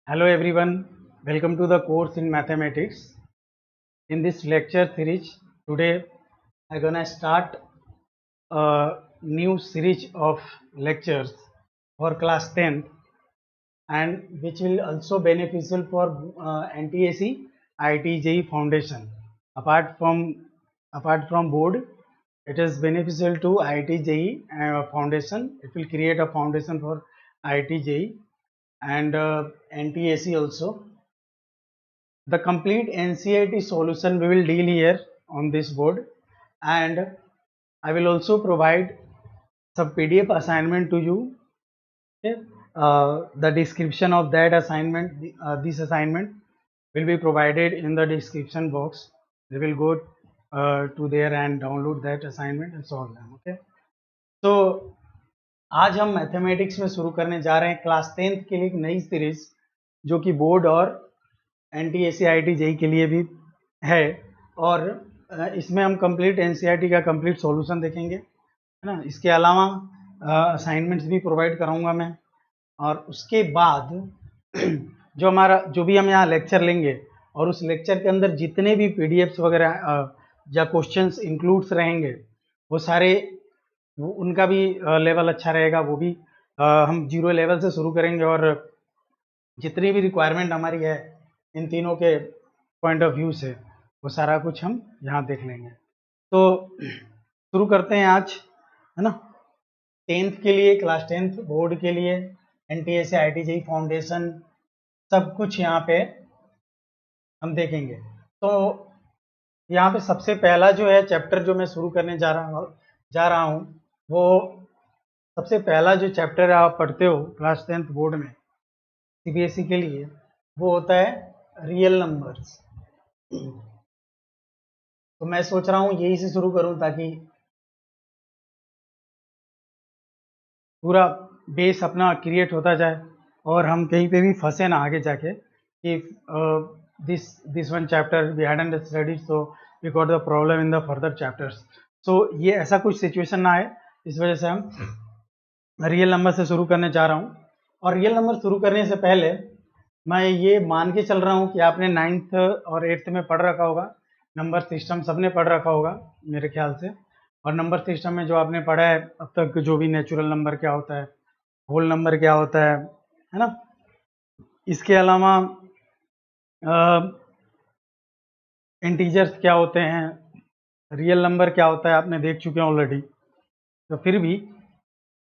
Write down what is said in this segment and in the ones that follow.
Hello everyone, welcome to the course in mathematics. In this lecture series, today I'm gonna start a new series of lectures for class 10th and which will also beneficial for NTAC IIT JEE Foundation. Apart from board, it is beneficial to IIT JEE Foundation. It will create a foundation for IIT JEE and NTAC also. The complete NCERT solution we will deal here on this board, and I will also provide some PDF assignment to you. Okay? The description of that assignment, this assignment will be provided in the description box. We will go to there and download that assignment and solve them. Okay. तो आज हम mathematics में शुरू करने जा रहे हैं class 10th के लिए एक नई सीरीज जो कि बोर्ड और NTAC IIT JEE के लिए भी है और इसमें हम कंप्लीट NCERT का कंप्लीट सॉल्यूशन देखेंगे, है ना। इसके अलावा असाइनमेंट्स भी प्रोवाइड कराऊंगा मैं, और उसके बाद जो भी हम यहाँ लेक्चर लेंगे और उस लेक्चर के अंदर जितने भी PDFs वगैरह या क्वेश्चंस इंक्लूड्स रहेंगे वो सारे उनका भी लेवल अच्छा रहेगा। वो भी हम 0 लेवल से शुरू करेंगे और जितनी भी रिक्वायरमेंट हमारी है इन तीनों के पॉइंट ऑफ व्यू से वो सारा कुछ हम यहाँ देख लेंगे। तो शुरू करते हैं आज, है ना। 10th के लिए, क्लास 10th बोर्ड के लिए NTAC IIT JEE फाउंडेशन सब कुछ यहाँ पे हम देखेंगे। तो यहाँ पे सबसे पहला जो है चैप्टर जो मैं शुरू करने जा रहा हूँ वो सबसे पहला जो चैप्टर आप पढ़ते हो क्लास 10th बोर्ड में CBSE के लिए वो होता है रियल नंबर्स। तो मैं सोच रहा हूँ यही से शुरू करूँ ताकि पूरा बेस अपना क्रिएट होता जाए और हम कहीं पे भी फंसे ना आगे जाके कि this one chapter we hadn't studied so we got the problem in the further chapters. So ये ऐसा कुछ सिचुएशन ना आए, इस वजह से हम रियल नंबर से शुरू करने जा रहा हूँ। और रियल नंबर शुरू करने से पहले मैं ये मान के चल रहा हूँ कि आपने 9th और 8th में पढ़ रखा होगा, नंबर सिस्टम सबने पढ़ रखा होगा मेरे ख्याल से। और नंबर सिस्टम में जो आपने पढ़ा है अब तक, जो भी नेचुरल नंबर क्या होता है, होल नंबर क्या होता है ना। इसके अलावा इंटीजर्स क्या होते हैं, रियल नंबर क्या होता है आपने देख चुके हैं ऑलरेडी। तो फिर भी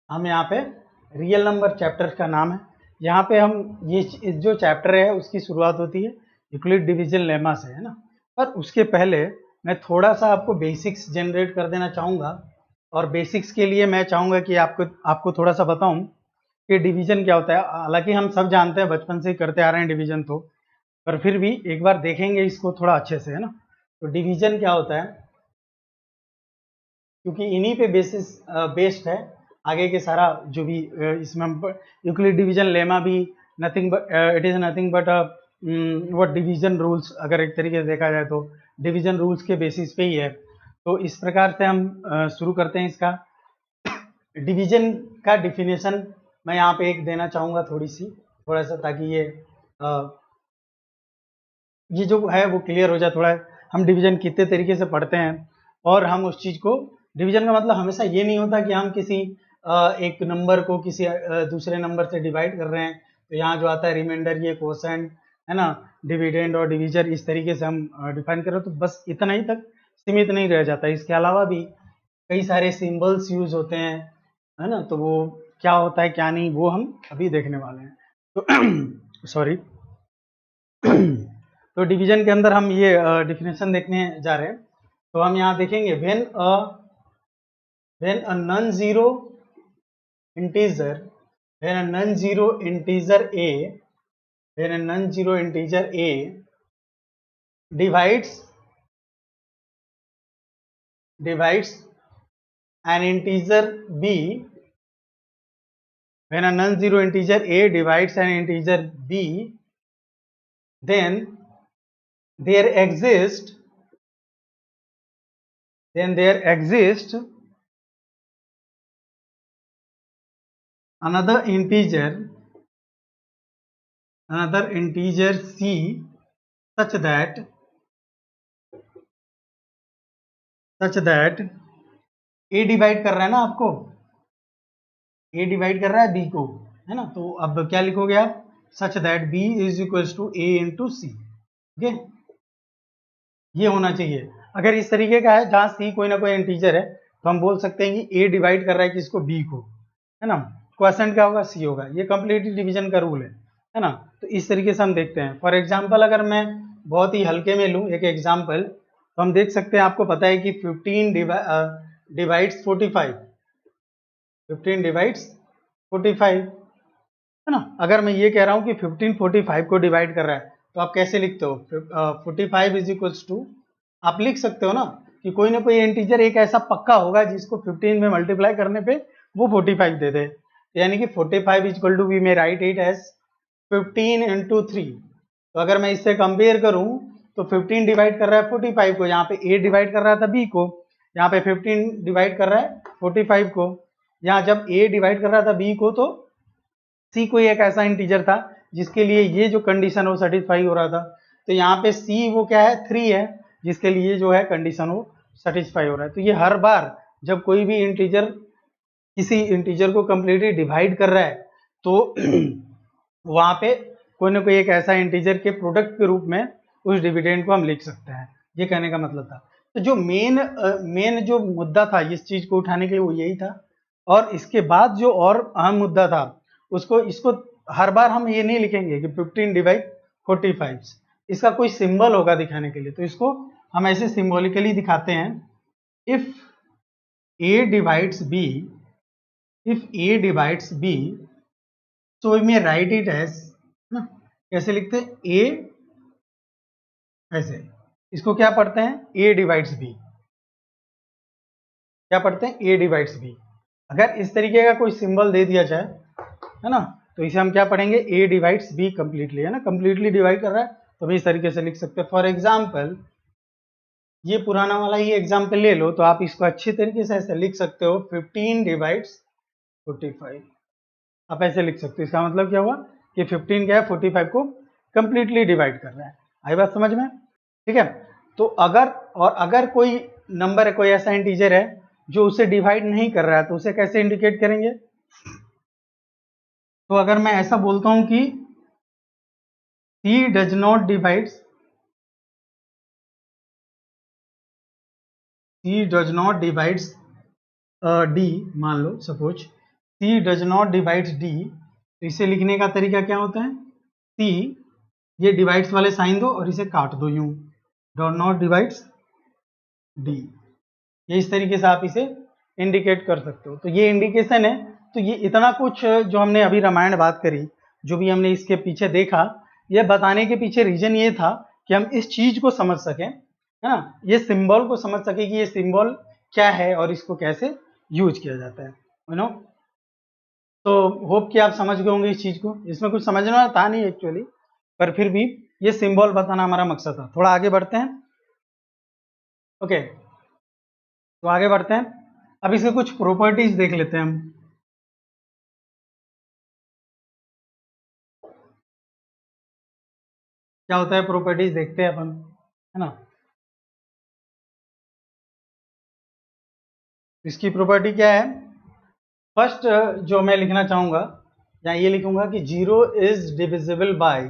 हम यहाँ पे रियल नंबर चैप्टर का नाम है। यहाँ पे हम ये जो चैप्टर है उसकी शुरुआत होती है यूक्लिड डिवीजन लेमा से, है ना। पर उसके पहले मैं थोड़ा सा आपको बेसिक्स जनरेट कर देना चाहूँगा। और बेसिक्स के लिए मैं चाहूँगा कि आपको थोड़ा सा बताऊँ कि डिवीजन क्या होता है। हालांकि हम सब जानते हैं, बचपन से ही करते आ रहे हैं डिवीजन, तो पर फिर भी एक बार देखेंगे इसको थोड़ा अच्छे से, है ना। तो डिवीजन क्या होता है, क्योंकि इन्हीं पे बेस्ड है आगे के सारा जो भी इसमें यूक्लिड डिवीजन लेमा भी nothing but it is nothing but what division rules, अगर एक तरीके से देखा जाए तो डिवीजन रूल्स के बेसिस पे ही है। तो इस प्रकार से हम शुरू करते हैं इसका। डिवीजन का डिफिनेशन मैं यहाँ पे एक देना चाहूँगा थोड़ा सा, ताकि ये जो है वो क्लियर हो जाए थोड़ा। हम डिवीजन कितने तरीके से पढ़ते हैं और हम उस चीज़ को, डिवीजन का मतलब हमेशा ये नहीं होता कि हम किसी एक नंबर को किसी दूसरे नंबर से डिवाइड कर रहे हैं। तो यहाँ जो आता है रिमाइंडर, ये क्वोशेंट, है ना, डिविडेंड और डिवीजर, इस तरीके से हम डिफाइन कर रहे हैं। तो बस इतना ही तक सीमित नहीं रह जाता, इसके अलावा भी कई सारे सिंबल्स यूज होते हैं, है ना। तो वो क्या होता है क्या नहीं वो हम अभी देखने वाले हैं। तो सॉरी तो डिवीजन के अंदर हम ये डिफिनेशन देखने जा रहे हैं। तो हम यहाँ देखेंगे when a non zero integer a divides an integer b, when a non-zero integer a divides an integer b, then there exists another integer another integer c such that a divide कर रहा है ना आपको, a divide कर रहा है b को, है ना। तो अब क्या लिखोगे आप, such that b is equals to a into C. Okay, ये होना चाहिए। अगर इस तरीके का है जहां c कोई ना कोई इंटीजर है तो हम बोल सकते हैं कि a डिवाइड कर रहा है किसको, b को, है ना। क्वेश्चन क्या होगा, c होगा। ये कंप्लीट डिवीजन का रूल है ना। तो इस तरीके से हम देखते हैं। फॉर एग्जाम्पल अगर मैं बहुत ही हल्के में लूँ एक एग्जाम्पल, तो हम देख सकते हैं, आपको पता है कि 15 डिवाइड्स 45, 15 डिवाइड्स 45, है ना। अगर मैं ये कह रहा हूँ कि 15 45 को डिवाइड कर रहा है, तो आप कैसे लिखते हो, 45 इज इक्वल्स टू, आप लिख सकते हो ना कि कोई ना कोई इंटीजर एक ऐसा पक्का होगा जिसको 15 में मल्टीप्लाई करने पे वो 45 दे दे। यानी कि 45 is equal to, we may write it as 15 into 3। तो अगर मैं इससे कंपेयर करूं तो 15 डिवाइड कर रहा है 45 को, यहाँ पे a डिवाइड कर रहा था b को, यहाँ पे 15 डिवाइड कर रहा है 45 को। यहाँ जब a डिवाइड कर रहा था b को तो c कोई एक ऐसा इंटीजर था जिसके लिए ये जो कंडीशन वो सेटिस्फाई हो रहा था। तो यहाँ पे c वो क्या है, 3 है, जिसके लिए जो है कंडीशन वो सेटिस्फाई हो रहा है। तो ये हर बार जब कोई भी इंटीजर किसी इंटीजर को कंप्लीटली डिवाइड कर रहा है तो वहां पे कोई ना कोई एक ऐसा इंटीजर के प्रोडक्ट के रूप में उस डिविडेंड को हम लिख सकते हैं। ये कहने का मतलब था। तो जो मेन जो मुद्दा था इस चीज को उठाने के लिए वो यही था। और इसके बाद जो और अहम मुद्दा था इसको हर बार हम ये नहीं लिखेंगे कि 15 डिवाइड 45, इसका कोई सिंबल होगा दिखाने के लिए। तो इसको हम ऐसे सिंबॉलिकली दिखाते हैं, if a divides b, if a divides b, so we may write it as, ना कैसे लिखते हैं, a, ऐसे, इसको क्या पढ़ते हैं, a डिवाइड्स b, क्या पढ़ते हैं, a डिवाइड्स b। अगर इस तरीके का कोई सिंबल दे दिया जाए, है ना, तो इसे हम क्या पढ़ेंगे, a डिवाइड्स b कंप्लीटली, है ना, कंप्लीटली डिवाइड कर रहा है तो भी इस तरीके से लिख सकते हैं। फॉर एग्जाम्पल ये पुराना वाला ही एग्जाम्पल ले लो, तो आप इसको अच्छी तरीके से ऐसे लिख सकते हो, 15 डिवाइड्स 45, आप ऐसे लिख सकते हो। इसका मतलब क्या हुआ कि 15 क्या है, 45 को कंप्लीटली डिवाइड कर रहा है। आई बात समझ में, ठीक है। तो अगर कोई नंबर है, कोई ऐसा इंटीजर है जो उसे डिवाइड नहीं कर रहा है, तो उसे कैसे इंडिकेट करेंगे। तो अगर मैं ऐसा बोलता हूं कि C does not divides, C does not divides D, मान लो suppose C does not divides D, तो इसे लिखने का तरीका क्या होता है, C, ये डिवाइड्स वाले साइन दो और इसे काट दो यूं, डॉट नॉट डिवाइड्स D। ये इस तरीके से आप इसे इंडिकेट कर सकते हो। तो ये इंडिकेशन है। तो ये इतना कुछ जो हमने अभी रामायण बात करी, जो भी हमने इसके पीछे देखा, ये बताने के पीछे रीजन ये था कि हम इस चीज को समझ सकें, है ना, ये सिंबल को समझ सके कि ये सिंबल क्या है और इसको कैसे यूज किया जाता है, यू नो। तो होप कि आप समझ गए होंगे इस चीज को। इसमें कुछ समझने वाला था नहीं एक्चुअली, पर फिर भी ये सिंबल बताना हमारा मकसद था। थोड़ा आगे बढ़ते हैं, ओके। तो आगे बढ़ते हैं, अब इसके कुछ प्रॉपर्टीज देख लेते हैं हम। क्या होता है प्रॉपर्टीज, देखते हैं अपन, है ना। इसकी प्रॉपर्टी क्या है, फर्स्ट जो मैं लिखना चाहूंगा, या ये लिखूंगा कि 0 is divisible by,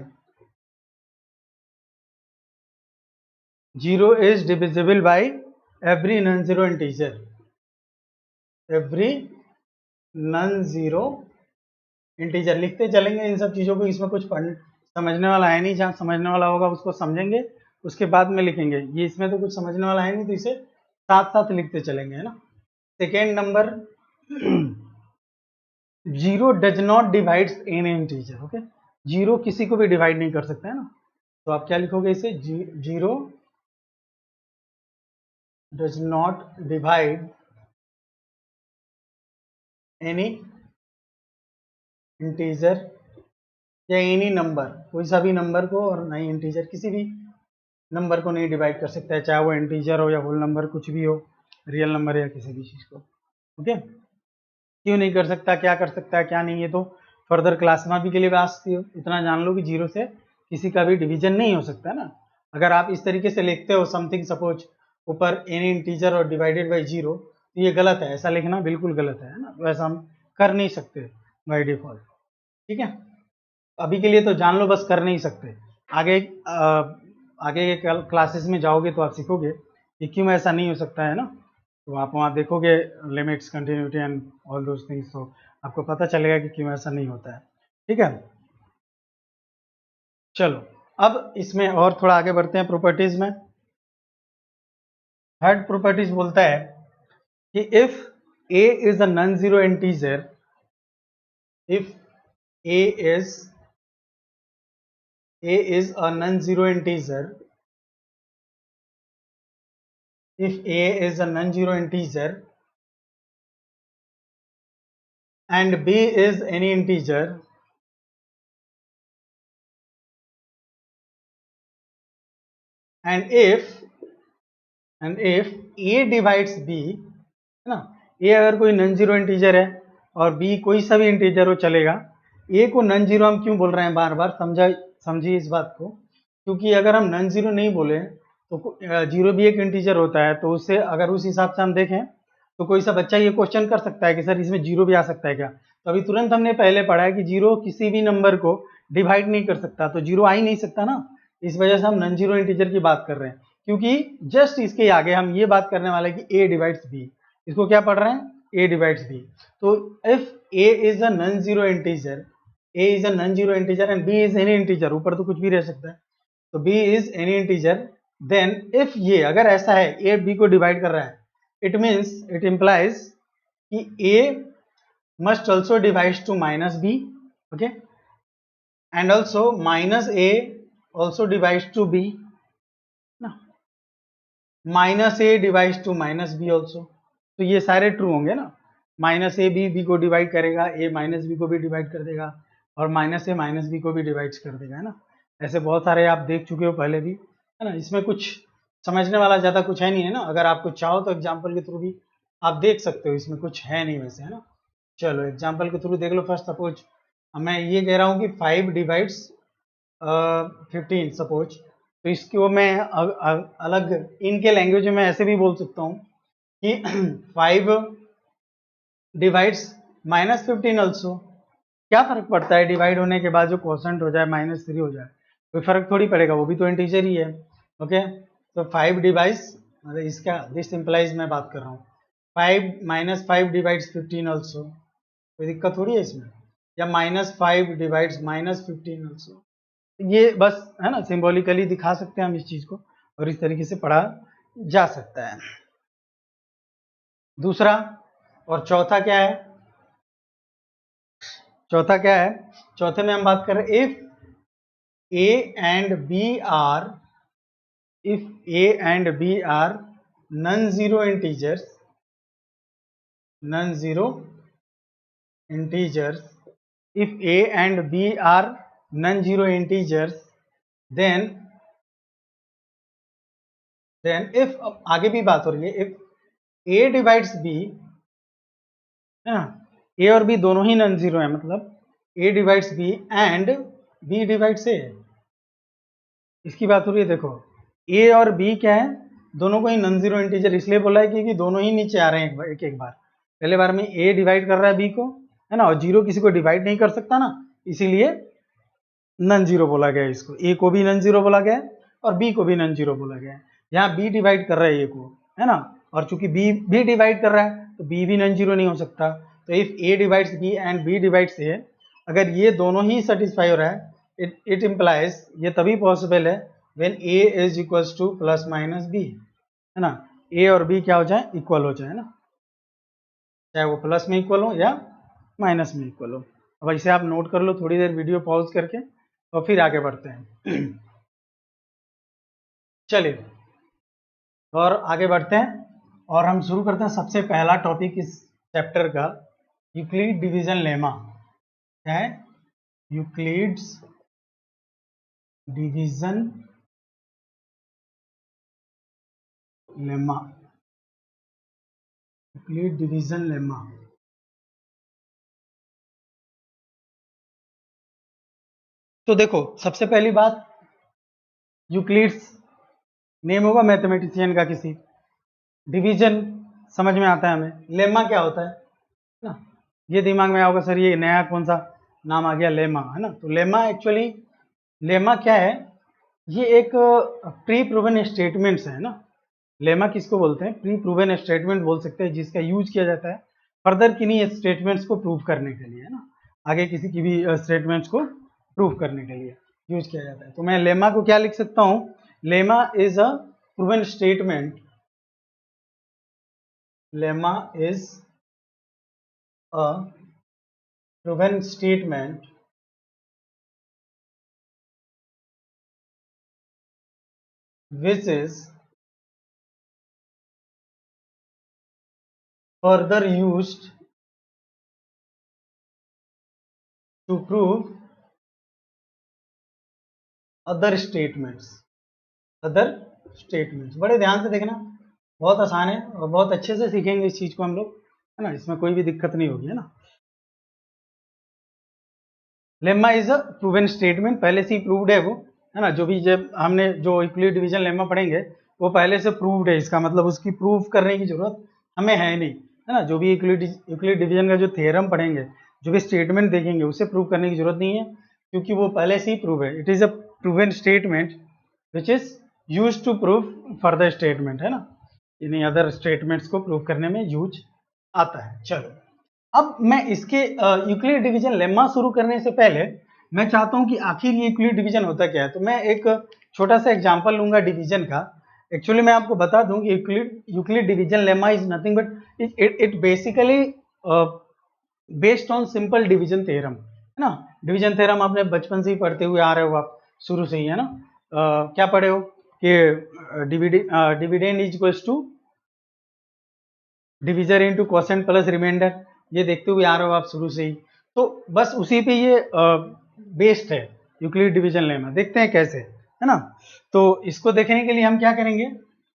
0 is divisible by every non zero integer, every non zero integer. लिखते चलेंगे इन सब चीजों को, इसमें कुछ समझने वाला है नहीं, जहाँ समझने वाला होगा उसको समझेंगे, उसके बाद में लिखेंगे। ये इसमें तो कुछ समझने वाला है नहीं, तो इसे साथ साथ लिखते चलेंगे, है ना। Second number, 0 does not divides any integer, okay. 0 किसी को भी डिवाइड नहीं कर सकता, है ना। तो आप क्या लिखोगे इसे, 0 does not divide any integer या एनी नंबर, कोई सा भी नंबर को, और नहीं इंटीजर, किसी भी नंबर को नहीं डिवाइड कर सकता है, चाहे वो इंटीजर हो या होल नंबर, कुछ भी हो, रियल नंबर या किसी भी चीज को, ओके। क्यों नहीं कर सकता, क्या कर सकता है, क्या नहीं, है तो फर्दर क्लास में भी के लिए आ सकती हो। इतना जान लो कि जीरो से किसी का भी डिवीजन नहीं हो सकता ना। अगर आप इस तरीके से लिखते हो समथिंग, सपोज ऊपर एनी इंटीजर और डिवाइडेड बाई जीरो, तो ये गलत है, ऐसा लिखना बिल्कुल गलत है ना, वैसा हम कर नहीं सकते बाई डिफॉल्ट। ठीक है, अभी के लिए तो जान लो, बस कर नहीं सकते। आगे आगे के क्लासेस में जाओगे तो आप सीखोगे कि क्यों ऐसा नहीं हो सकता है ना। तो आप वहाँ देखोगे limits, continuity and all those things, तो आपको पता चलेगा कि क्यों ऐसा नहीं होता है। ठीक है, चलो अब इसमें और थोड़ा आगे बढ़ते हैं प्रॉपर्टीज में। थर्ड प्रॉपर्टीज बोलता है कि if a is a non zero integer, if a is a non-zero integer, if a is a non-zero integer and b is any integer, and if a divides b, है ना, a अगर कोई non zero integer है और b कोई सा भी integer हो चलेगा। a को नॉन जीरो हम क्यों बोल रहे हैं बार बार, समझिए इस बात को, क्योंकि अगर हम नॉन जीरो नहीं बोले तो जीरो भी एक इंटीजर होता है, तो उससे अगर उस हिसाब से हम देखें तो कोई सा बच्चा ये क्वेश्चन कर सकता है कि सर इसमें जीरो भी आ सकता है क्या। तो अभी तुरंत हमने पहले पढ़ा है कि जीरो किसी भी नंबर को डिवाइड नहीं कर सकता, तो जीरो आ ही नहीं सकता ना। इस वजह से हम नॉन जीरो इंटीजर की बात कर रहे हैं, क्योंकि जस्ट इसके आगे हम ये बात करने वाले हैं कि a डिवाइड्स b। इसको क्या पढ़ रहे हैं, a डिवाइड्स b। तो if a is a non zero integer, a is a non zero integer and b is any integer, ऊपर तो कुछ भी रह सकता है, तो b is any integer, then if ये अगर ऐसा है a b को डिवाइड कर रहा है, इट मीन्स इट इंप्लाइज कि a must also divides to minus b, okay, and also minus a also divides to b, ना, minus A divides to minus B also, तो ये सारे ट्रू होंगे ना। माइनस ए बी को divide करेगा, A minus B को भी डिवाइड कर देगा, और माइनस ए माइनस बी को भी डिवाइड कर देगा, है ना। ऐसे बहुत सारे आप देख चुके हो पहले भी, है ना। इसमें कुछ समझने वाला ज़्यादा कुछ है नहीं, है ना। अगर आपको चाहो तो एग्जाम्पल के थ्रू भी आप देख सकते हो, इसमें कुछ है नहीं वैसे, है ना। चलो एग्जाम्पल के थ्रू देख लो। फर्स्ट सपोज मैं ये कह रहा हूँ कि 5 डिवाइड्स 15 सपोज, तो इसको मैं अलग इनके लैंग्वेज में ऐसे भी बोल सकता हूँ कि 5 डिवाइड्स माइनस 15 ऑल्सो। क्या फर्क पड़ता है, डिवाइड होने के बाद जो क्वोशंट हो जाए -3 हो जाए, कोई फर्क थोड़ी पड़ेगा, वो भी तो इंटीजर ही है। ओके, तो 5 डिवाइड्स, मतलब इसका दिस इंप्लाइज मैं बात कर रहा हूँ 5 - 5 डिवाइड्स 15 ऑल्सो, कोई दिक्कत थोड़ी है इसमें। या -5 डिवाइड्स -15 ऑल्सो, ये बस है ना, सिंबॉलिकली दिखा सकते हैं हम इस चीज को, और इस तरीके से पढ़ा जा सकता है। दूसरा और चौथा क्या है, चौथा क्या है, चौथे में हम बात कर रहे हैं if A and B are, if A and B are non zero integers, non zero integers, if a and b are non-zero integers, then if, अब आगे भी बात हो रही है, if a divides b, है ना, a और b दोनों ही नॉन जीरो है, मतलब a divides b and b divides a, इसकी बात हो रही है। देखो a और b क्या है, दोनों को ही नॉन जीरो इंटीजर इसलिए बोला है क्योंकि दोनों ही नीचे आ रहे हैं एक एक बार। पहले बार में a डिवाइड कर रहा है b को, है ना, और जीरो किसी को डिवाइड नहीं कर सकता ना, इसीलिए नॉन जीरो बोला गया है इसको। ए को भी नॉन जीरो बोला गया है और बी को भी नॉन जीरो बोला गया है। यहाँ बी डिवाइड कर रहा है ए को, है ना, और चूंकि बी भी डिवाइड कर रहा है तो बी भी नॉन जीरो नहीं हो सकता। तो if A divides B and B divides A, अगर ये दोनों ही सेटिस्फाई हो रहा है, इट इम्प्लाइज, ये तभी पॉसिबल है when A is equals to plus minus B, है ना, ए और बी क्या हो जाए, इक्वल हो जाए ना, चाहे वो प्लस में इक्वल हो या माइनस में इक्वल हो। अब इसे आप नोट कर लो, थोड़ी देर वीडियो पॉज करके, और फिर आगे बढ़ते हैं। चलिए और आगे बढ़ते हैं, और हम शुरू करते हैं सबसे पहला टॉपिक इस चैप्टर का, यूक्लिड डिवीजन लेमा। क्या है, Euclid's division lemma, Euclid division lemma. तो देखो सबसे पहली बात, यूक्लिड्स नेम होगा मैथमेटिशियन का किसी, डिवीजन समझ में आता है हमें, लेमा क्या होता है ना, ये दिमाग में आओगे सर ये नया कौन सा नाम आ गया लेमा, है ना। तो लेमा एक्चुअली, लेमा क्या है, ये एक प्री प्रूवन स्टेटमेंट्स है ना। लेमा किसको बोलते हैं, प्री प्रूवन स्टेटमेंट बोल सकते हैं, जिसका यूज किया जाता है फर्दर किन्हीं स्टेटमेंट्स को प्रूव करने के लिए, है ना, आगे किसी की भी स्टेटमेंट्स को प्रूव करने के लिए यूज किया जाता है। तो मैं लेमा को क्या लिख सकता हूं, lemma is a proven statement, lemma is a proven statement which is further used to prove other statements, other statements. बड़े ध्यान से देखना, बहुत आसान है और बहुत अच्छे से सीखेंगे इस चीज को हम लोग, है ना, इसमें कोई भी दिक्कत नहीं होगी, है ना। Lemma is a proven statement, पहले से ही प्रूव्ड है वो, है ना, जो भी जब हमने जो यूक्लिड डिवीजन लेम्मा पढ़ेंगे वो पहले से प्रूव्ड है, इसका मतलब उसकी प्रूव करने की जरूरत हमें है नहीं, है ना। जो भी यूक्लिड डिवीजन का जो थ्योरम पढ़ेंगे, जो भी स्टेटमेंट देखेंगे, उसे प्रूव करने की जरूरत नहीं है, क्योंकि वो पहले से ही प्रूव है। It is a proven statement which is use to prove further statement, है ना, यानी अदर स्टेटमेंट्स को प्रूव करने में यूज आता है। चलो अब मैं इसके यूक्लिड डिवीजन लेम्मा शुरू करने से पहले मैं चाहता हूं कि आखिर ये यूक्लिड डिवीजन होता क्या है। तो मैं एक छोटा सा एग्जांपल लूंगा डिवीजन का। एक्चुअली मैं आपको बता दूं कि Euclid division lemma is nothing but it basically based on simple division theorem, है ना। डिवीजन थ्योरम आपने बचपन से ही पढ़ते हुए आ रहे हो आप, शुरू से ही, है ना। क्या पढ़े हो कि dividend is equals to division into quotient plus remainder, ये देखते हुए आ रहे हो आप शुरू से ही। तो बस उसी पे ये बेस्ड है यूक्लिड डिवीजन लेमा। देखते हैं कैसे, है ना। तो इसको देखने के लिए हम क्या करेंगे,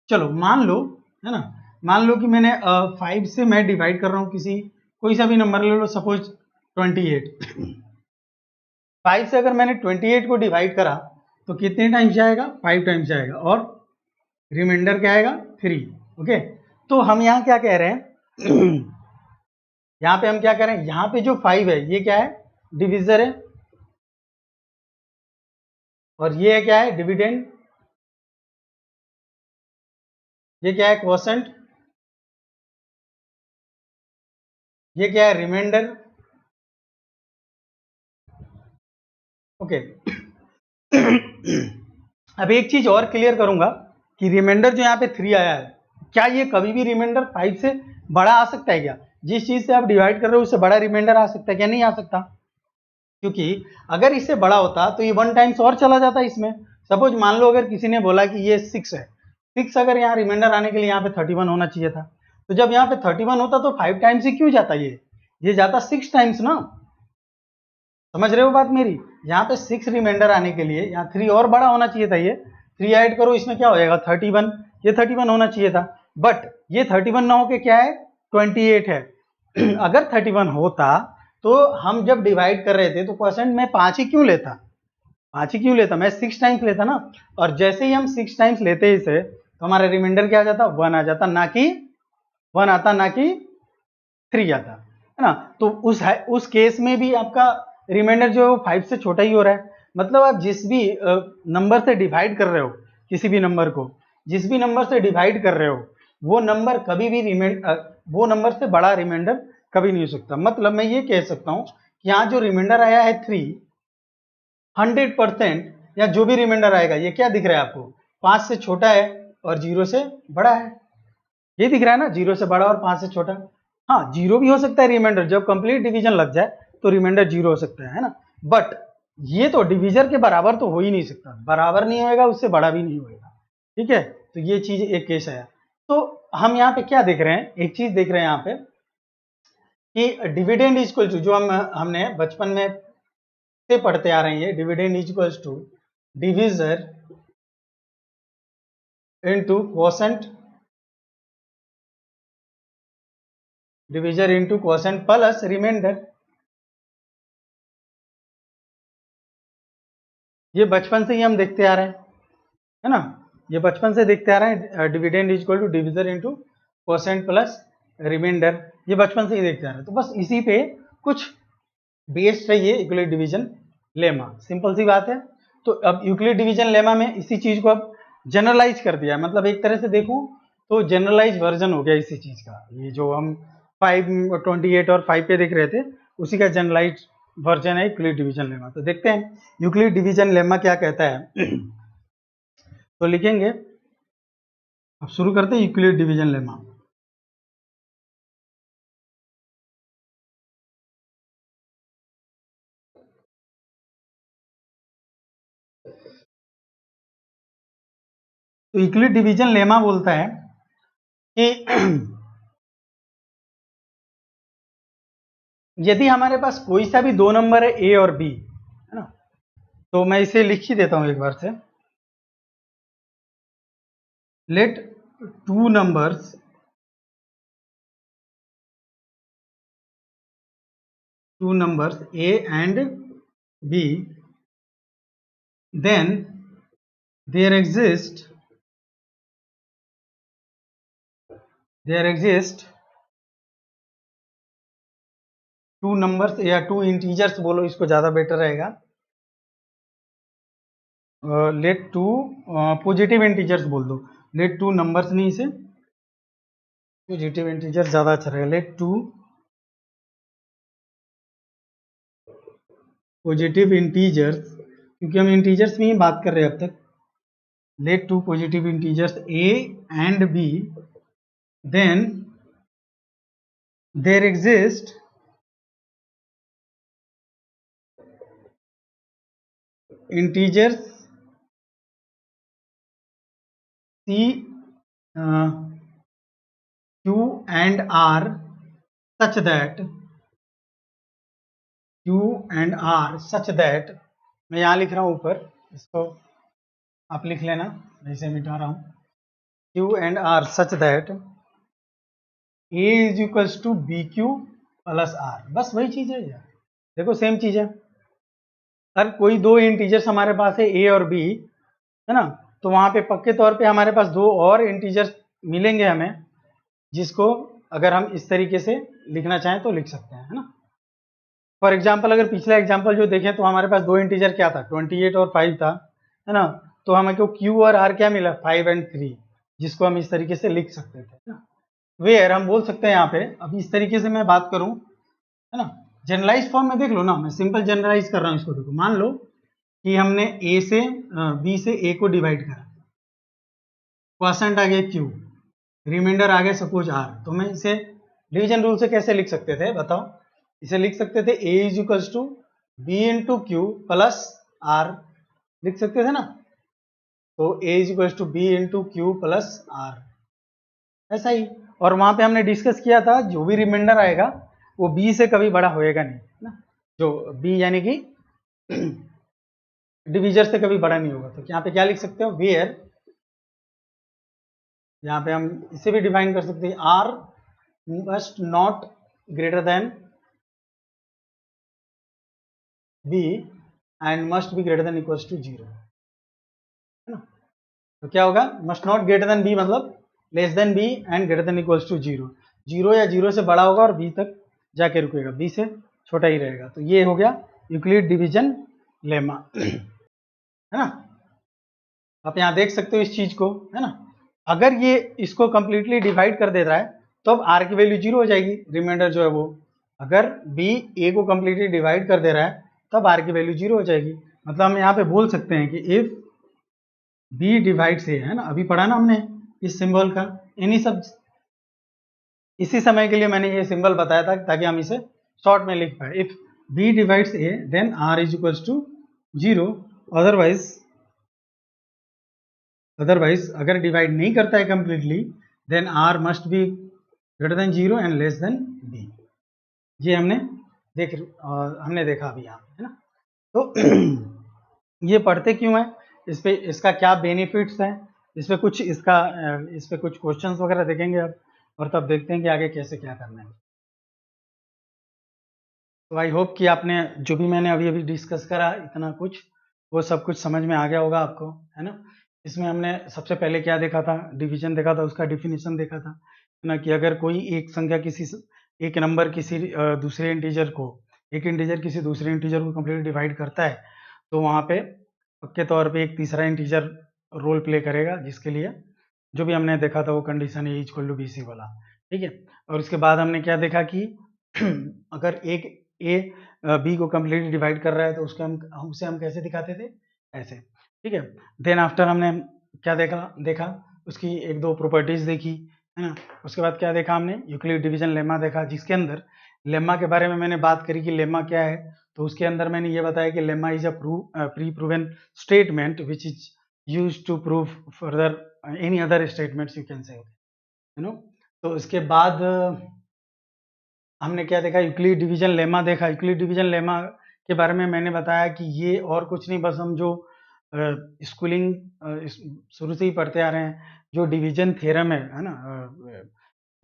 चलो मान लो, है ना, मान लो कि मैंने 5 से मैं डिवाइड कर रहा हूँ किसी, कोई सा भी नंबर ले लो, सपोज 28। 5 से अगर मैंने 28 को डिवाइड करा तो कितने टाइम्स जाएगा, 5 टाइम्स जाएगा, और रिमाइंडर क्या आएगा, 3। ओके, तो हम यहाँ क्या कह रहे हैं, यहाँ पे हम क्या कह रहे हैं, यहाँ पे जो 5 है ये क्या है, डिविजर है, और ये है क्या है, डिविडेंड, ये क्या है, क्वोशिएंट, ये क्या है, रिमाइंडर। ओके, अब एक चीज और क्लियर करूंगा कि रिमाइंडर जो यहाँ पे 3 आया है, क्या ये कभी भी रिमाइंडर 5 से बड़ा आ सकता है क्या, जिस चीज से आप डिवाइड कर रहे हो उससे बड़ा रिमाइंडर आ सकता है क्या, नहीं आ सकता। क्योंकि अगर इससे बड़ा होता तो ये 1 टाइम्स और चला जाता इसमें। सपोज मान लो अगर किसी ने बोला कि ये 6 है, 6 अगर यहाँ रिमाइंडर आने के लिए यहाँ पे 31 होना चाहिए था, तो जब यहाँ पे 31 होता तो 5 टाइम्स ही क्यों जाता, ये जाता 6 टाइम्स ना। समझ रहे हो बात मेरी, यहाँ पे 6 रिमाइंडर आने के लिए यहाँ 3 और बड़ा होना चाहिए था, ये 3 ऐड करो, इसमें क्या हो जाएगा 31, ये 31 होना चाहिए था, बट ये 31 ना होके क्या है, 28 है। अगर 31 होता तो हम जब डिवाइड कर रहे थे तो क्वोशिएंट में 5 ही क्यों लेता, 5 ही क्यों लेता, मैं 6 टाइम्स लेता ना। और जैसे ही हम 6 टाइम्स लेते इसे तो हमारा रिमाइंडर क्या आ जाता, 1 आ जाता, ना कि 1 आता, ना कि 3 आता, है ना। तो उस केस में भी आपका रिमाइंडर जो है वो 5 से छोटा ही हो रहा है। मतलब आप जिस भी नंबर से डिवाइड कर रहे हो, किसी भी नंबर को जिस भी नंबर से डिवाइड कर रहे हो, वो नंबर कभी भी वो नंबर से बड़ा रिमाइंडर कभी नहीं हो सकता। मतलब मैं ये कह सकता हूं कि यहाँ जो रिमाइंडर आया है 3, 100% या जो भी रिमाइंडर आएगा, ये क्या दिख रहा है आपको, 5 से छोटा है और 0 से बड़ा है, ये दिख रहा है ना, 0 से बड़ा और 5 से छोटा। हाँ, 0 भी हो सकता है रिमाइंडर, जब कंप्लीट डिवीजन लग जाए तो रिमाइंडर 0 हो सकता है ना। बट ये तो डिवीजर के बराबर तो हो ही नहीं सकता, बराबर नहीं होएगा, उससे बड़ा भी नहीं होएगा, ठीक है। तो ये चीज एक केस है। तो हम यहाँ पे क्या देख रहे हैं, एक चीज देख रहे हैं यहाँ पे कि डिविडेंड इक्वल टू, जो हमने बचपन में से पढ़ते आ रहे हैं, dividend equal to divisor into quotient, divisor into quotient plus remainder. ये बचपन से ही हम देखते आ रहे हैं, है ना, ये बचपन से देखते आ रहे हैं, dividend is equal to division into percent plus remainder, ये बचपन से ही देखते आ रहे हैं। तो बस इसी पे कुछ बेस्ड है ये यूक्लिड डिवीजन लेमा, सिंपल सी बात है। तो अब यूक्लिड डिवीजन लेमा में इसी चीज को अब जनरलाइज कर दिया, मतलब एक तरह से देखूं तो जनरलाइज वर्जन हो गया इसी चीज का, ये जो हम 528 और 5 पे देख रहे थे उसी का जनरलाइज वर्जन है यूक्लिड डिवीजन लेमा। तो देखते हैं यूक्लिड डिवीजन लेमा क्या कहता है। तो लिखेंगे, अब शुरू करते हैं यूक्लिड डिवीजन लेमा। तो यूक्लिड डिवीजन लेमा बोलता है कि यदि हमारे पास कोई सा भी दो नंबर है ए और बी, है ना, तो मैं इसे लिख ही देता हूं एक बार से। Let two numbers A and B, then there exist two numbers या टू इंटीजर्स बोलो, इसको ज्यादा बेटर रहेगा। लेट टू पॉजिटिव इंटीजर्स बोल दो, लेट टू नंबर्स नहीं, इसे पॉजिटिव इंटीजर्स ज्यादा अच्छा रहेगा। लेट टू पॉजिटिव इंटीजर्स, क्योंकि हम इंटीजर्स में ही बात कर रहे हैं अब तक। Let two positive integers A and B, then there exist integers C, Q and R such that मैं यहां लिख रहा हूं ऊपर, इसको आप लिख लेना, मैं इसे मिटा रहा हूं। Q and R such that A is equals to BQ plus R, बस वही चीज है यार, देखो सेम चीज है। अगर कोई दो इंटीजर्स हमारे पास है A और B, है ना, तो वहां पे पक्के तौर पे हमारे पास दो और इंटीजर्स मिलेंगे हमें, जिसको अगर हम इस तरीके से लिखना चाहें तो लिख सकते हैं, है ना। फॉर एग्जाम्पल अगर पिछला एग्जाम्पल जो देखें तो हमारे पास दो इंटीजर क्या था, 28 और 5 था, है ना, तो हमें को Q और R क्या मिला, 5 and 3, जिसको हम इस तरीके से लिख सकते थे, है ना। वेयर हम बोल सकते हैं यहाँ पे, अब इस तरीके से मैं बात करूं, है ना, जनरलाइज फॉर्म में देख लो ना, मैं सिंपल जनरलाइज कर रहा हूं इसको। देखो मान लो कि हमने A से B से A को डिवाइड करा, क्वॉशेंट आ गया Q, रिमाइंडर आ गया सपोज R, तो मैं इसे डिवीजन रूल से कैसे लिख सकते थे बताओ, इसे लिख सकते थे A is equals to B into Q plus R, लिख सकते थे ना। तो A is equals to B into Q plus R, ऐसा ही। और वहां पे हमने डिस्कस किया था जो भी रिमाइंडर आएगा वो B से कभी बड़ा होएगा नहीं, ना, जो B यानी कि डिविजर से कभी बड़ा नहीं होगा। तो यहाँ पे क्या लिख सकते हो, वेयर, यहाँ पे हम इसे भी डिफाइन कर सकते हैं, R must not greater than B and must be greater than equals to 0, है ना। तो क्या होगा, must not greater than B मतलब less than B and greater than equals to 0, 0 या 0 से बड़ा होगा और B तक जाके रुकेगा, B से छोटा ही रहेगा। तो ये हो गया यूक्लिड डिवीजन लेमा, है ना। आप यहाँ देख सकते हो इस चीज को, है ना। अगर ये इसको कंप्लीटली डिवाइड कर देता है तो अब R की वैल्यू 0 हो जाएगी, रिमाइंडर जो है वो। अगर B A को कंप्लीटली डिवाइड कर दे रहा है तब R की वैल्यू 0 हो जाएगी। मतलब हम यहाँ पे बोल सकते हैं कि इफ B डिवाइड्स A, है ना, अभी पढ़ा ना हमने इस सिंबल का, इन्हीं सब, इसी समय के लिए मैंने ये सिंबल बताया था ताकि हम इसे शॉर्ट में लिख पाए। If B divides A then R is equals to 0, otherwise अगर डिवाइड नहीं करता है completely then R must be greater than 0 and less than B। ये हमने देखा अभी यहाँ पे, है ना। तो ये पढ़ते क्यों है, इस पे इसका क्या बेनिफिट्स हैं, इस पे कुछ क्वेश्चंस वगैरह देखेंगे अब, और तब देखते हैं कि आगे कैसे क्या करना है। तो आई होप कि आपने जो भी मैंने अभी अभी डिस्कस करा इतना कुछ वो सब कुछ समझ में आ गया होगा आपको, है ना। इसमें हमने सबसे पहले क्या देखा था, डिवीजन देखा था, उसका डिफिनीशन देखा था, है ना, कि अगर कोई एक संख्या एक नंबर किसी दूसरे इंटीजर को, एक इंटीजर किसी दूसरे इंटीजर को कंप्लीटली डिवाइड करता है, तो वहाँ पे पक्के तौर पे एक तीसरा इंटीजर रोल प्ले करेगा, जिसके लिए जो भी हमने देखा था वो condition A equal to B C वाला, ठीक है। और उसके बाद हमने क्या देखा कि अगर एक ए बी को कंप्लीटली डिवाइड कर रहा है तो उसके उसे हम कैसे दिखाते थे, ऐसे, ठीक है। देन आफ्टर हमने क्या देखा उसकी एक दो प्रॉपर्टीज देखी, है ना। उसके बाद क्या देखा हमने, यूक्लिड डिवीजन लेमा देखा, जिसके अंदर लेमा के बारे में मैंने बात करी कि लेमा क्या है। तो उसके अंदर मैंने ये बताया कि lemma is a pre proven statement which is use to prove further any other statements you can say, you know. तो इसके बाद हमने क्या देखा, यूक्लिड डिवीजन लेमा देखा। यूक्लिड डिवीजन लेमा के बारे में मैंने बताया कि ये और कुछ नहीं, बस हम जो स्कूलिंग शुरू से ही पढ़ते आ रहे हैं, जो डिवीजन थ्योरम है ना,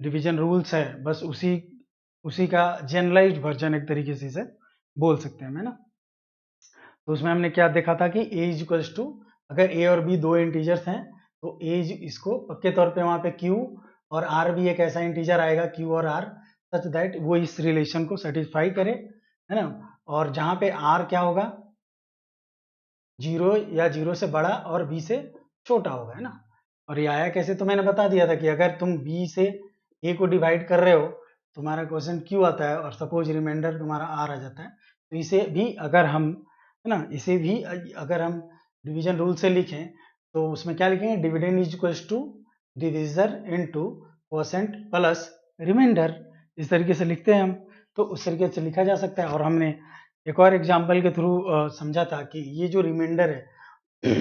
डिवीजन रूल्स है, बस उसी उसी का जनरलाइज्ड वर्जन एक तरीके से इसे बोल सकते हैं, है ना। तो उसमें हमने क्या देखा था कि ए इज इक्वल्स टू, अगर ए और बी दो इंटीजर्स हैं तो ए इसको पक्के तौर पे वहां पे क्यू और आर भी एक ऐसा इंटीजर आएगा, क्यू और आर, सच दैट वो इस रिलेशन को सेटिस्फाई करे, है ना। और जहां पे आर क्या होगा, जीरो या जीरो से बड़ा और बी से छोटा होगा, है ना। और ये आया कैसे, तो मैंने बता दिया था कि अगर तुम बी से ए को डिवाइड कर रहे हो, तुम्हारा क्वेश्चन क्यू आता है और सपोज रिमाइंडर तुम्हारा आर आ जाता है, तो इसे भी अगर हम, है ना, इसे भी अगर हम डिवीजन रूल से लिखें तो उसमें क्या लिखेंगे, dividend is equals to divisor into quotient plus remainder, इस तरीके से लिखते हैं हम। तो उस तरीके से लिखा जा सकता है। और हमने एक और एग्जाम्पल के थ्रू समझा था कि ये जो रिमाइंडर है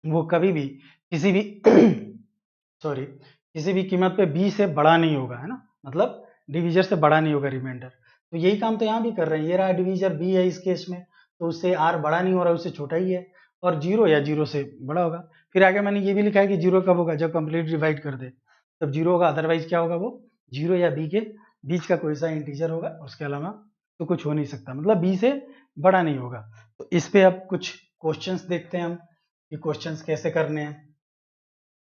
वो कभी भी किसी भी सॉरी किसी भी कीमत पे बी से बड़ा नहीं होगा, है ना, मतलब डिवीजर से बड़ा नहीं होगा रिमाइंडर। तो यही काम तो यहाँ भी कर रहे हैं, ये रहा डिवीजर बी है इस केस में, तो उससे आर बड़ा नहीं हो रहा है, उससे छोटा ही है, और जीरो या जीरो से बड़ा होगा। फिर आगे मैंने ये भी लिखा है कि जीरो कब होगा, जब कंप्लीट डिवाइड कर दे तब जीरो होगा, अदरवाइज क्या होगा, वो जीरो या बी के बीच का कोई सा इंटीजर होगा, उसके अलावा तो कुछ हो नहीं सकता, मतलब बी से बड़ा नहीं होगा। तो इस पे अब कुछ क्वेश्चंस देखते हैं हम कि क्वेश्चंस कैसे करने हैं,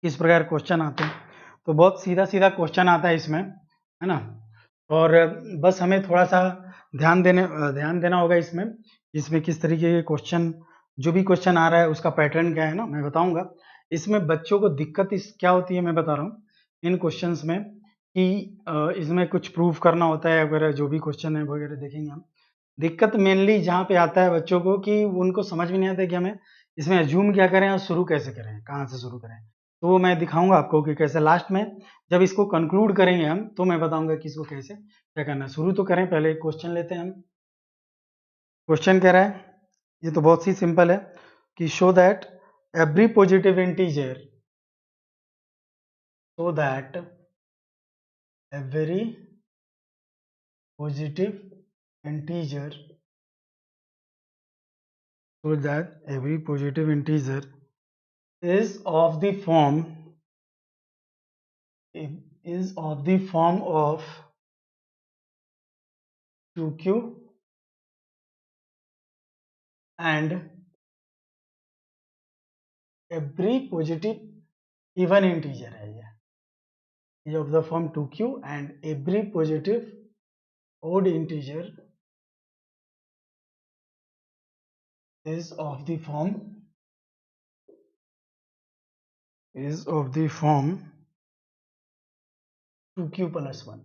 किस प्रकार क्वेश्चन आते हैं। तो बहुत सीधा सीधा क्वेश्चन आता है इसमें, है ना। और बस हमें थोड़ा सा ध्यान देना होगा इसमें, इसमें किस तरीके के क्वेश्चन, जो भी क्वेश्चन आ रहा है उसका पैटर्न क्या है ना, मैं बताऊंगा। इसमें बच्चों को दिक्कत क्या होती है मैं बता रहा हूँ इन क्वेश्चंस में, कि इसमें कुछ प्रूफ करना होता है वगैरह, जो भी क्वेश्चन है वगैरह देखेंगे हम। दिक्कत मेनली जहाँ पे आता है बच्चों को कि उनको समझ में नहीं आता कि हमें इसमें अज्यूम क्या करें और शुरू कैसे करें, कहाँ से शुरू करें। तो वो मैं दिखाऊंगा आपको कि कैसे लास्ट में जब इसको कंक्लूड करेंगे हम, तो मैं बताऊंगा कि इसको कैसे क्या करना है। शुरू तो करें, पहले क्वेश्चन लेते हैं हम। क्वेश्चन कह रहा है, ये तो बहुत ही सिंपल है, कि show that every positive integer, so that every positive integer so that every positive integer is of the form of 2q and every positive even integer है, ये is of the form 2q and every positive odd integer is of the form 2q plus 1।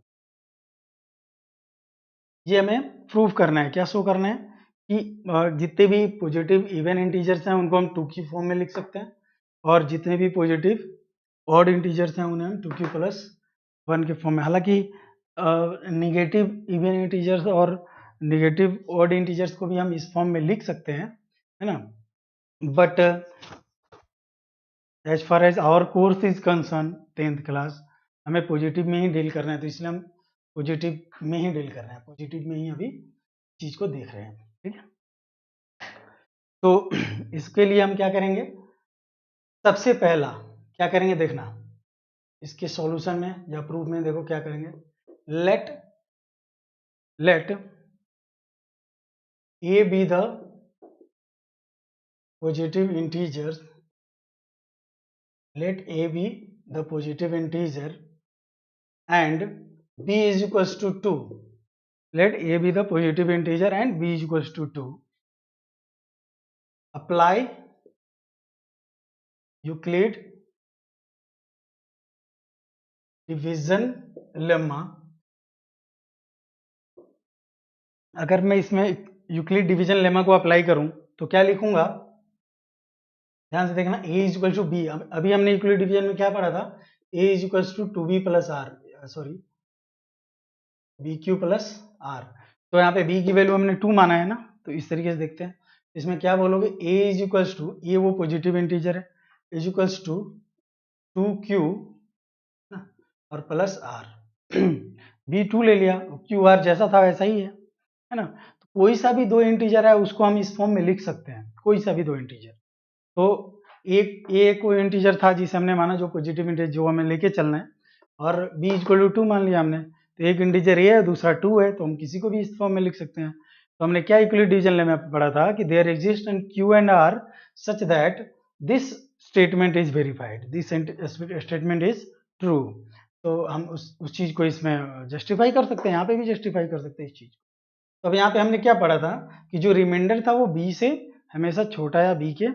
ये हमें prove करना है, क्या show करना है कि जितने भी पॉजिटिव इवन इंटीजर्स हैं उनको हम 2 की फॉर्म में लिख सकते हैं, और जितने भी पॉजिटिव ऑड इंटीजर्स हैं उन्हें हम 2q प्लस 1 के फॉर्म में। हालांकि निगेटिव इवन इंटीजर्स और निगेटिव ऑड इंटीजर्स को भी हम इस फॉर्म में लिख सकते हैं, है ना। But as far as our course is concern 10th class, हमें पॉजिटिव में ही डील करना है, तो इसलिए हम पॉजिटिव में ही डील कर रहे हैं, पॉजिटिव में ही अभी चीज को देख रहे हैं, ठीक है। तो इसके लिए हम क्या करेंगे, सबसे पहला क्या करेंगे देखना, इसके सॉल्यूशन में या प्रूफ में देखो क्या करेंगे, let A B the positive integers, let a be the positive integer and b is equals to 2. Let a be the positive integer and b is equals to 2. Apply Euclid division lemma. अगर मैं इसमें Euclid division lemma को apply करूं तो क्या लिखूंगा, ध्यान से देखना, a is equal to B. अभी हमने यूक्लिड डिवीजन में क्या पढ़ा था, a is equal to 2b plus R, sorry B Q plus R. तो यहाँ पे b की वैल्यू हमने 2 माना है ना, तो इस तरीके से देखते हैं। इसमें क्या बोलोगे, a इज इक्वल टू, ये वो पॉजिटिव इंटीजर है, इज इक्वल टू 2q और प्लस आर। b 2 ले लिया, क्यू आर जैसा था वैसा ही है ना। तो कोई सा भी दो इंटीजर है उसको हम इस फॉर्म में लिख सकते हैं, कोई सा भी दो इंटीजर। तो एक कोई इंटीजर था जिसे हमने माना जो पॉजिटिव इंटीजर जो हमें लेके चलना है, और b इक्वल टू 2 मान लिया हमने। तो एक इंटीजर ये है, दूसरा 2 है, तो हम किसी को भी इस फॉर्म में लिख सकते हैं। तो हमने क्या यूक्लिड डिवीजन लेमा में पढ़ा था कि there exist an q and r such that this statement is verified, this statement is true. तो हम उस चीज को इसमें जस्टिफाई कर सकते हैं, यहाँ पे भी जस्टिफाई कर सकते हैं इस चीज को। तो अब यहाँ पे हमने क्या पढ़ा था कि जो रिमाइंडर था वो b से हमेशा छोटा या b के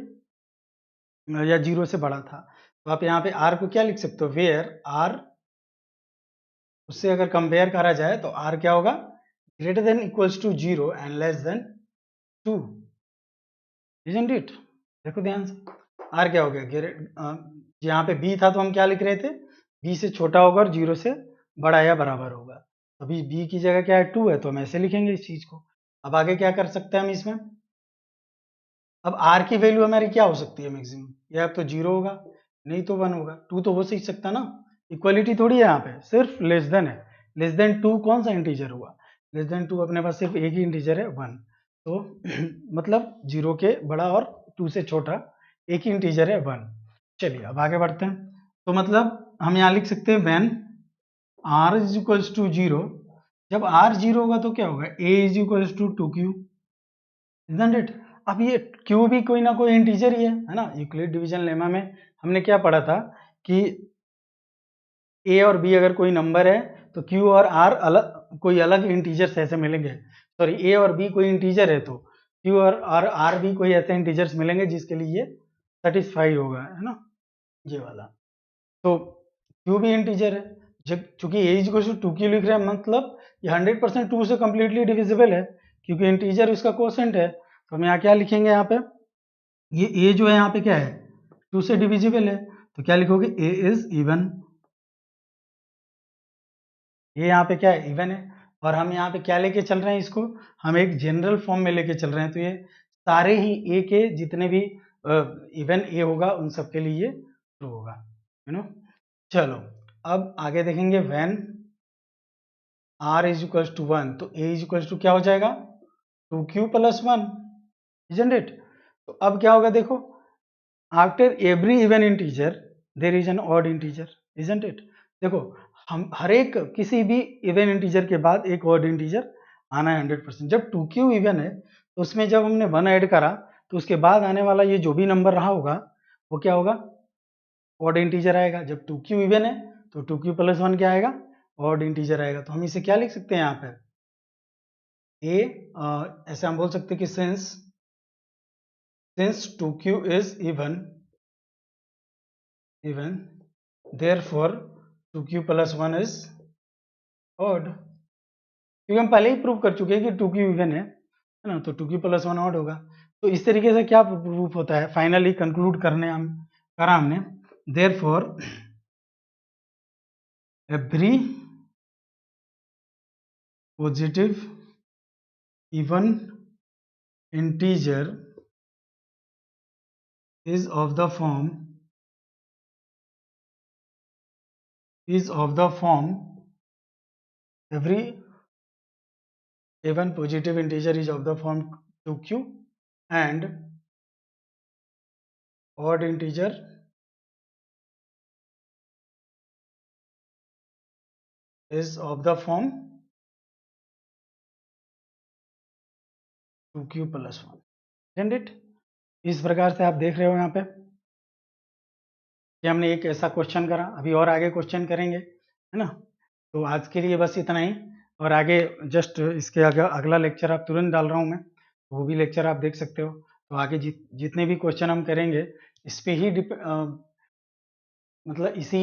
या 0 से बड़ा था। तो आप यहाँ पे r को क्या लिख सकते हो, वेयर r, उससे अगर कंपेयर करा जाए तो r क्या होगा, greater than equals to 0 and less than 2, isn't it. देखो ध्यान से, r क्या हो गया, यहाँ पे b था तो हम क्या लिख रहे थे, b से छोटा होगा और 0 से बड़ा या बराबर होगा। अभी b की जगह क्या है, 2 है, तो हम ऐसे लिखेंगे इस चीज को। अब आगे क्या कर सकते हैं हम इसमें, अब r की वैल्यू हमारी क्या हो सकती है मैक्सिमम, या तो 0 होगा नहीं तो 1 होगा, 2 तो हो ही सकता ना, इक्वलिटी थोड़ी है यहाँ पे, सिर्फ लेस देन है। लेस देन 2 कौन सा इंटीजर हुआ, लेस देन 2 अपने पास सिर्फ एक ही इंटीजर है 1। तो मतलब 0 के बड़ा और 2 से छोटा एक ही इंटीजर है 1। चलिए अब आगे बढ़ते हैं। तो मतलब हम यहाँ लिख सकते हैं when r is equals to 0, जब r 0 होगा तो क्या होगा, a is equals to 2q, isn't it. अब ये q भी कोई ना कोई इंटीजर ही है ना। यूक्लिड डिवीजन लेमा में हमने क्या पढ़ा था कि a और b अगर कोई नंबर है तो q और r अलग, कोई अलग इंटीजर्स ऐसे मिलेंगे, सॉरी a और b कोई इंटीजर है तो q और r भी कोई ऐसे इंटीजर्स मिलेंगे जिसके लिए सेटिस्फाई होगा, है ना, ये वाला। तो q भी इंटीजर है, जब चूंकि a इज टू 2q लिख रहे हैं मतलब ये 100% 2 से कंप्लीटली डिविजिबल है, क्योंकि इंटीजर इसका कोसेंट है। तो हम यहाँ क्या लिखेंगे, यहाँ पे ये a जो है यहाँ पे क्या है, 2 से डिविजिबल है, तो क्या लिखोगे, a इज इवन, ये यहाँ पे क्या है, इवन है। और हम यहाँ पे क्या लेके चल रहे हैं इसको, हम एक जनरल फॉर्म में लेके चल रहे हैं, तो ये सारे ही a के जितने भी इवन a होगा उन सब के लिए ट्रू होगा, यू नो। चलो अब आगे देखेंगे, when r is equal to 1 तो a इज इक्वल टू क्या हो जाएगा, 2q प्लस 1, इजंट इट। तो अब क्या होगा देखो, after every even integer there is an odd integer, isn't it. देखो हम हर एक किसी भी इवन इंटीजर के बाद एक ऑड इंटीजर आना है 100%। जब 2q इवन है तो उसमें जब हमने 1 ऐड करा तो उसके बाद आने वाला ये जो भी नंबर रहा होगा वो क्या होगा, ऑड इंटीजर आएगा। जब 2q इवन है तो 2q प्लस 1 क्या आएगा, ऑड इंटीजर आएगा। तो हम इसे क्या लिख सकते हैं यहाँ पे, ऐसे हम बोल सकते हैं कि since 2q is even therefore 2q plus 1 is odd, क्योंकि हम पहले ही प्रूव कर चुके हैं कि 2q इवन है ना, तो 2q प्लस 1 ऑड होगा। तो इस तरीके से क्या प्रूफ होता है, फाइनली कंक्लूड करने हम करा हमने, therefore every positive even integer is of the form every even positive integer is of the form 2q and odd integer is of the form 2q plus 1, isn't it? इस प्रकार से आप देख रहे हो यहाँ पे कि हमने एक ऐसा क्वेश्चन करा, अभी और आगे क्वेश्चन करेंगे, है ना। तो आज के लिए बस इतना ही, और आगे जस्ट इसके अगला लेक्चर आप तुरंत डाल रहा हूँ मैं, वो भी लेक्चर आप देख सकते हो। तो आगे जितने भी क्वेश्चन हम करेंगे इस पे ही मतलब इसी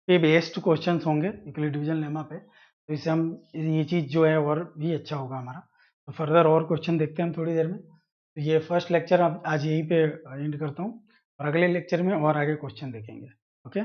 पे बेस्ड क्वेश्चंस होंगे यूक्लिड डिवीजन लेमा पे। तो इससे हम ये चीज़ जो है और भी अच्छा होगा हमारा। तो फर्दर और क्वेश्चन देखते हैं हम थोड़ी देर में। तो ये फर्स्ट लेक्चर आज यहीं पे एंड करता हूँ, और अगले लेक्चर में और आगे क्वेश्चन देखेंगे। ओके।